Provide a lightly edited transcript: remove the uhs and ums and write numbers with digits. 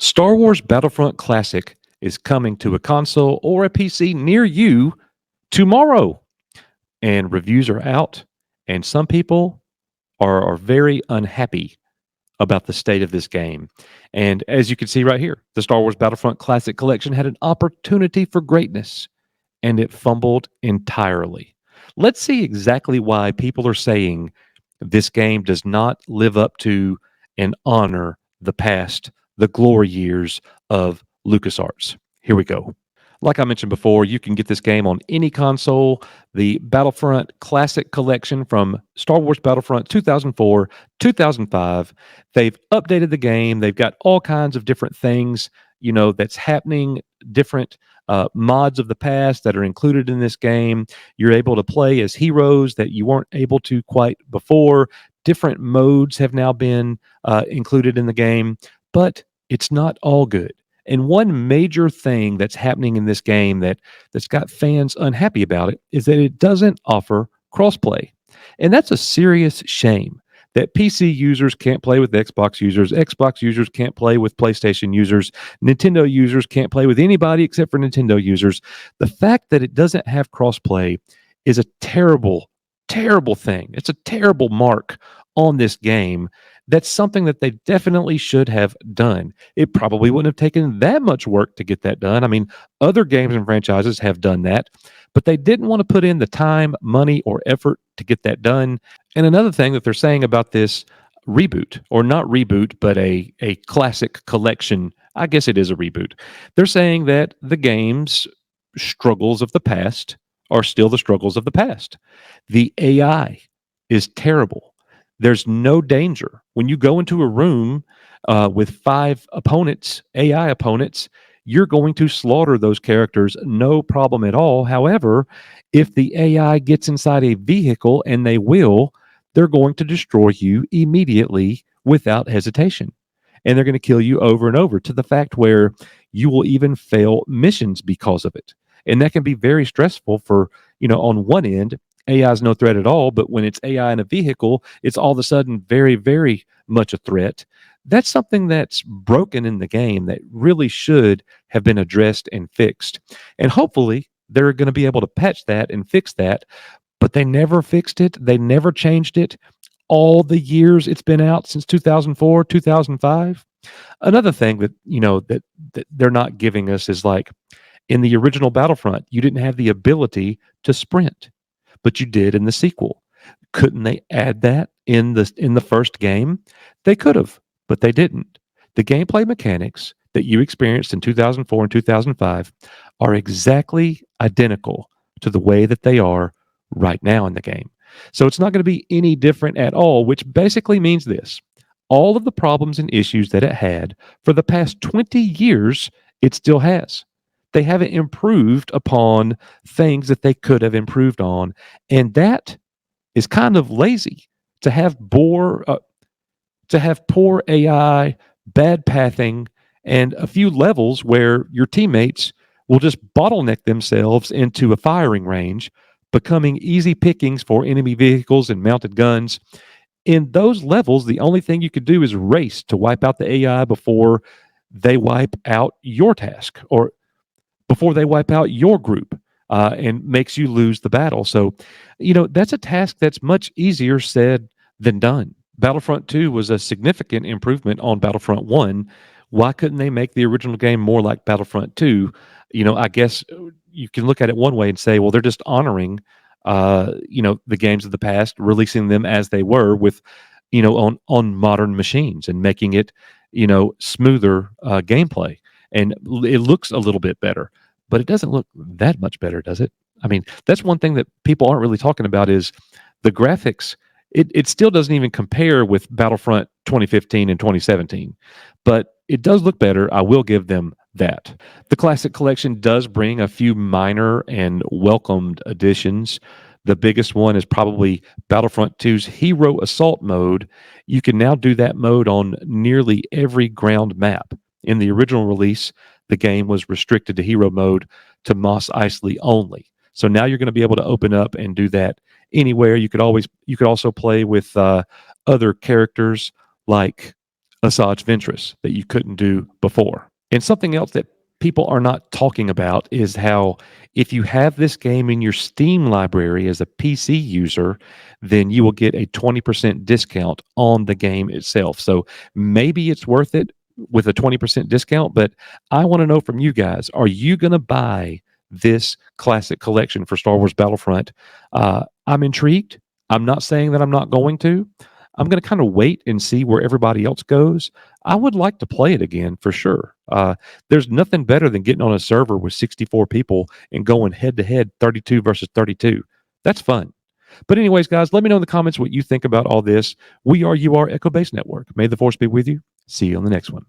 Star Wars Battlefront Classic is coming to a console or a PC near you tomorrow, and reviews are out, and some people are very unhappy about the state of this game. And as you can see right here, the Star Wars Battlefront Classic Collection had an opportunity for greatness, and it fumbled entirely. Let's see exactly why people are saying this game does not live up to and honor the past, the glory years of LucasArts. Here we go. Like I mentioned before, you can get this game on any console. The Battlefront Classic Collection from Star Wars Battlefront 2004, 2005. They've updated the game. They've got all kinds of different things, that's happening, different mods of the past that are included in this game. You're able to play as heroes that you weren't able to quite before. Different modes have now been included in the game, but it's not all good. And one major thing that's happening in this game that's got fans unhappy about it is that it doesn't offer crossplay. And that's a serious shame that PC users can't play with Xbox users, Xbox users can't play with PlayStation users, Nintendo users can't play with anybody except for Nintendo users. The fact that it doesn't have crossplay is a terrible, terrible thing. It's a terrible mark on this game. That's something that they definitely should have done. It probably wouldn't have taken that much work to get that done. I mean, other games and franchises have done that, but they didn't want to put in the time, money, or effort to get that done. And another thing that they're saying about this reboot, or not reboot, but a classic collection, I guess it is a reboot. They're saying that the game's struggles of the past are still the struggles of the past. The AI is terrible. There's no danger. When you go into a room with 5 opponents, AI opponents, you're going to slaughter those characters, no problem at all. However, if the AI gets inside a vehicle, and they will, they're going to destroy you immediately without hesitation. And they're going to kill you over and over, to the fact where you will even fail missions because of it. And that can be very stressful for, on one end, AI is no threat at all, but when it's AI in a vehicle, it's all of a sudden very, very much a threat. That's something that's broken in the game that really should have been addressed and fixed. And hopefully, they're going to be able to patch that and fix that, but they never fixed it. They never changed it. All the years it's been out since 2004, 2005. Another thing that they're not giving us is, like, in the original Battlefront, you didn't have the ability to sprint, but you did in the sequel. Couldn't they add that in the first game? They could have, but they didn't. The gameplay mechanics that you experienced in 2004 and 2005 are exactly identical to the way that they are right now in the game. So it's not going to be any different at all, which basically means this: all of the problems and issues that it had for the past 20 years, it still has. They haven't improved upon things that they could have improved on. And that is kind of lazy, to have poor AI, bad pathing, and a few levels where your teammates will just bottleneck themselves into a firing range, becoming easy pickings for enemy vehicles and mounted guns. In those levels, the only thing you could do is race to wipe out the AI before they wipe out your task, or before they wipe out your group, and makes you lose the battle. So, that's a task that's much easier said than done. Battlefront 2 was a significant improvement on Battlefront 1. Why couldn't they make the original game more like Battlefront 2? I guess you can look at it one way and say, well, they're just honoring, the games of the past, releasing them as they were with, on modern machines, and making it, smoother gameplay. And it looks a little bit better, but it doesn't look that much better, does it? I mean, that's one thing that people aren't really talking about, is the graphics. It still doesn't even compare with Battlefront 2015 and 2017, but it does look better. I will give them that. The Classic Collection does bring a few minor and welcomed additions. The biggest one is probably Battlefront 2's Hero Assault mode. You can now do that mode on nearly every ground map. In the original release, the game was restricted to hero mode to Mos Eisley only. So now you're going to be able to open up and do that anywhere. You could also play with other characters like Asajj Ventress that you couldn't do before. And something else that people are not talking about is how if you have this game in your Steam library as a PC user, then you will get a 20% discount on the game itself. So maybe it's worth it with a 20% discount, but I want to know from you guys, are you going to buy this classic collection for Star Wars Battlefront? I'm intrigued. I'm not saying that I'm not going to. I'm going to kind of wait and see where everybody else goes. I would like to play it again for sure. There's nothing better than getting on a server with 64 people and going head to head 32 versus 32. That's fun. But, anyways, guys, let me know in the comments what you think about all this. We are Echo Base Network. May the force be with you. See you on the next one.